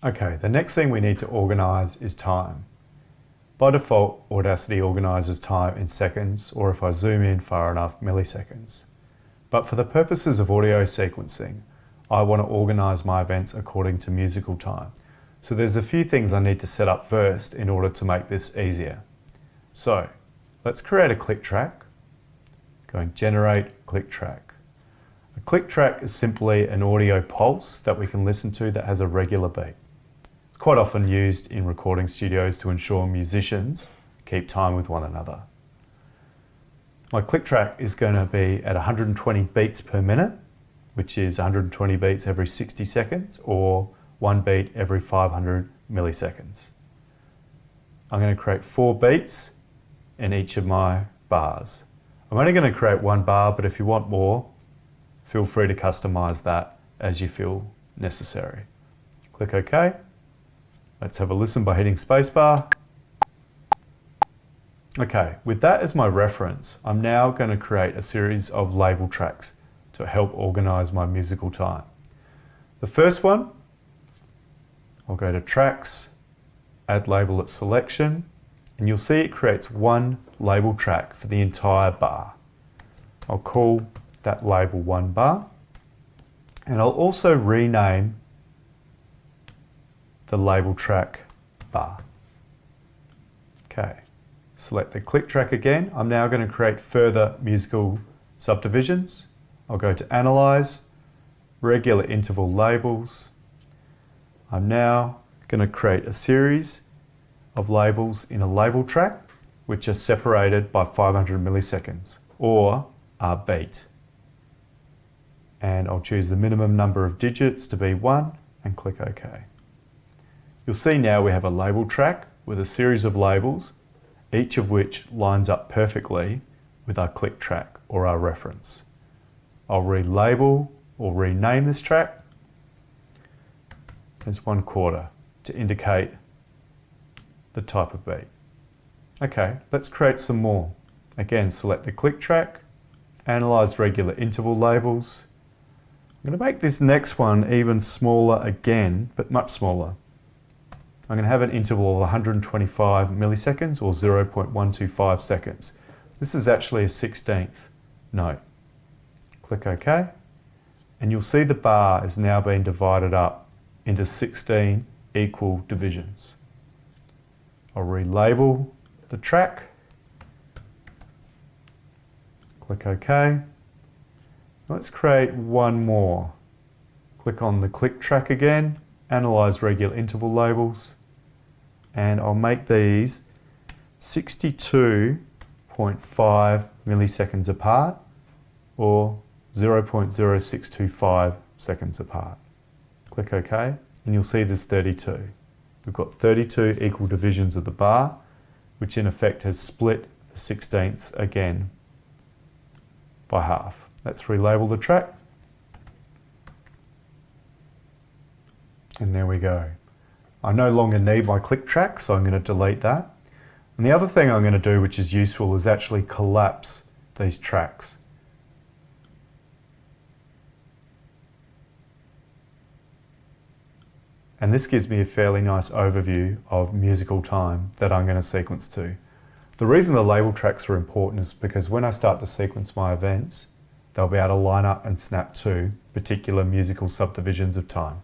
Okay, the next thing we need to organize is time. By default, Audacity organizes time in seconds, or if I zoom in far enough, milliseconds. But for the purposes of audio sequencing, I want to organize my events according to musical time. So there's a few things I need to set up first in order to make this easier. So let's create a click track. Going generate click track. A click track is simply an audio pulse that we can listen to that has a regular beat. It's quite often used in recording studios to ensure musicians keep time with one another. My click track is going to be at 120 beats per minute, which is 120 beats every 60 seconds or 1 beat every 500 milliseconds. I'm going to create 4 beats in each of my bars. I'm only going to create 1 bar, but if you want more, feel free to customize that as you feel necessary. Click OK. Let's have a listen by hitting spacebar. Okay, with that as my reference, I'm now going to create a series of label tracks to help organize my musical time. The first one, I'll go to Tracks, add label at Selection, and you'll see it creates 1 label track for the entire bar. I'll call that label 1 bar, and I'll also rename the label track bar. Okay, select the click track again. I'm now going to create further musical subdivisions. I'll go to Analyze, Regular Interval Labels. I'm now going to create a series of labels in a label track which are separated by 500 milliseconds or a beat. And I'll choose the minimum number of digits to be 1 and click OK. You'll see now we have a label track with a series of labels, each of which lines up perfectly with our click track or our reference. I'll relabel or rename this track as 1/4 to indicate the type of beat. Okay, let's create some more. Again, select the click track, analyze regular interval labels. I'm going to make this next one even smaller again, but much smaller. I'm going to have an interval of 125 milliseconds or 0.125 seconds. This is actually a 16th note. Click OK, and you'll see the bar has now been divided up into 16 equal divisions. I'll relabel the track. Click OK. Let's create 1 more. Click on the click track again, analyze regular interval labels, and I'll make these 62.5 milliseconds apart or 0.0625 seconds apart. Click OK, and you'll see there's 32. We've got 32 equal divisions of the bar, which in effect has split the 16ths again by half. Let's relabel the track. And there we go. I no longer need my click track, so I'm going to delete that. And the other thing I'm going to do, which is useful, is actually collapse these tracks. And this gives me a fairly nice overview of musical time that I'm going to sequence to. The reason the label tracks are important is because when I start to sequence my events, they'll be able to line up and snap to particular musical subdivisions of time.